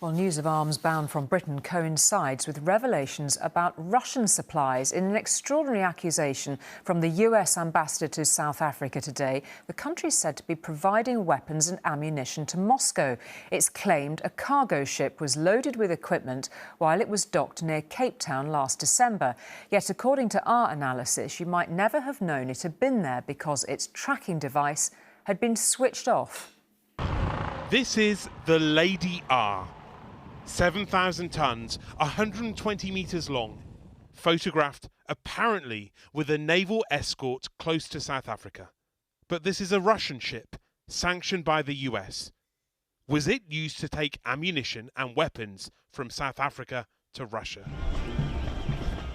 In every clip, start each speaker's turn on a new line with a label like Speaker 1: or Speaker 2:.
Speaker 1: Well, news of arms bound from Britain coincides with revelations about Russian supplies. In an extraordinary accusation from the US ambassador to South Africa today, the country is said to be providing weapons and ammunition to Moscow. It's claimed a cargo ship was loaded with equipment while it was docked near Cape Town last December. Yet, according to our analysis, you might never have known it had been there because its tracking device had been switched off.
Speaker 2: This is the Lady R. 7,000 tonnes, 120 metres long, photographed apparently with a naval escort close to South Africa. But this is a Russian ship, sanctioned by the US. Was it used to take ammunition and weapons from South Africa to Russia?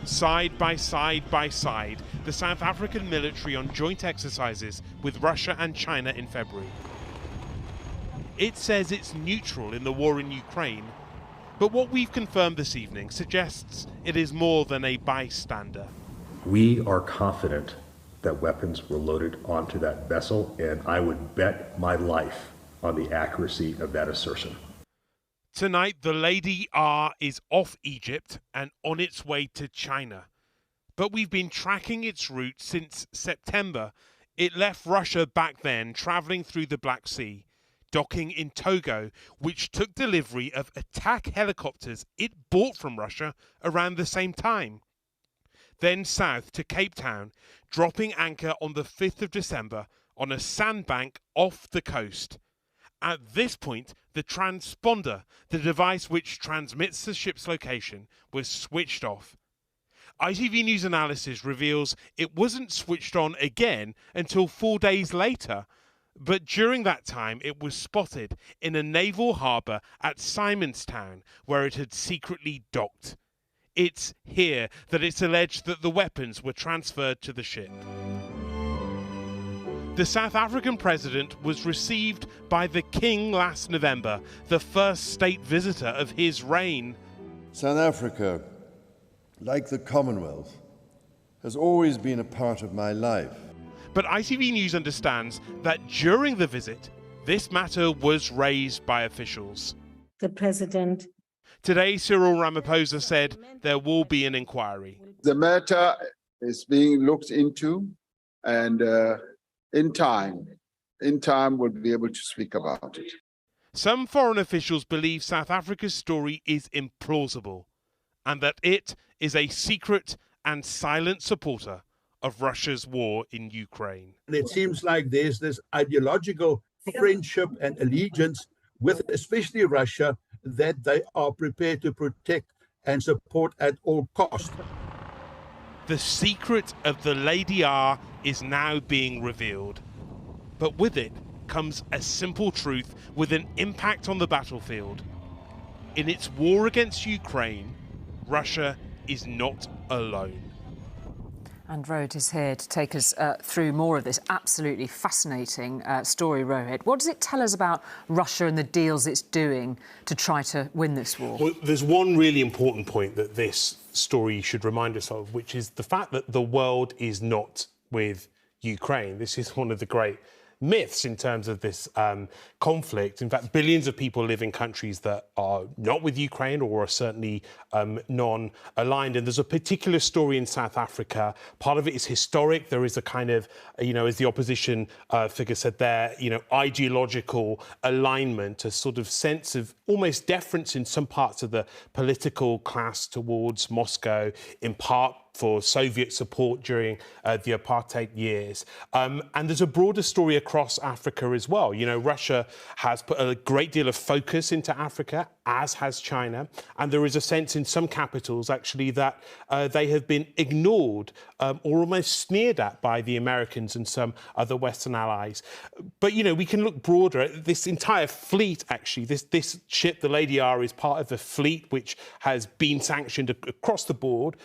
Speaker 2: Side by side by side, the South African military on joint exercises with Russia and China in February. It says it's neutral in the war in Ukraine, but what we've confirmed this evening suggests it is more than a bystander.
Speaker 3: We are confident that weapons were loaded onto that vessel, and I would bet my life on the accuracy of that assertion.
Speaker 2: Tonight, the Lady R is off Egypt and on its way to China. But we've been tracking its route since September. It left Russia back then, travelling through the Black Sea, docking in Togo, which took delivery of attack helicopters it bought from Russia around the same time. Then south to Cape Town, dropping anchor on the 5th of December on a sandbank off the coast. At this point, the transponder, the device which transmits the ship's location, was switched off. ITV News analysis reveals it wasn't switched on again until 4 days later. But during that time, it was spotted in a naval harbour at Simonstown, where it had secretly docked. It's here that it's alleged that the weapons were transferred to the ship. The South African president was received by the King last November, the first state visitor of his reign.
Speaker 4: South Africa, like the Commonwealth, has always been a part of my life.
Speaker 2: But ITV News understands that during the visit, this matter was raised by officials.
Speaker 5: The president.
Speaker 2: Today, Cyril Ramaphosa said there will be an inquiry.
Speaker 6: The matter is being looked into, and in time, we'll be able to speak about it.
Speaker 2: Some foreign officials believe South Africa's story is implausible and that it is a secret and silent supporter of Russia's war in Ukraine.
Speaker 7: And it seems like there's this ideological friendship and allegiance with especially Russia that they are prepared to protect and support at all costs.
Speaker 2: The secret of the Lady R is now being revealed. But with it comes a simple truth with an impact on the battlefield. In its war against Ukraine, Russia is not alone.
Speaker 1: And Rohit is here to take us through more of this absolutely fascinating story, Rohit. What does it tell us about Russia and the deals it's doing to try to win this war?
Speaker 8: Well, there's one really important point that this story should remind us of, which is the fact that the world is not with Ukraine. This is one of the great myths in terms of this conflict. In fact, billions of people live in countries that are not with Ukraine or are certainly non-aligned. And there's a particular story in South Africa. Part of it is historic. There is a kind of, as the opposition figure said there, ideological alignment, a sort of sense of almost deference in some parts of the political class towards Moscow, in part for Soviet support during the apartheid years. And there's a broader story across Africa as well. Russia has put a great deal of focus into Africa, as has China. And there is a sense in some capitals, actually, that they have been ignored or almost sneered at by the Americans and some other Western allies. But, we can look broader. This entire fleet, actually, this ship, the Lady R, is part of a fleet which has been sanctioned across the board.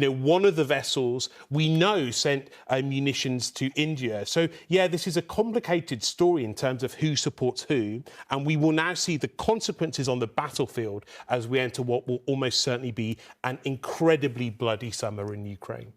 Speaker 8: One of the vessels we know sent munitions to India. So, yeah, this is a complicated story in terms of who supports who. And we will now see the consequences on the battlefield as we enter what will almost certainly be an incredibly bloody summer in Ukraine.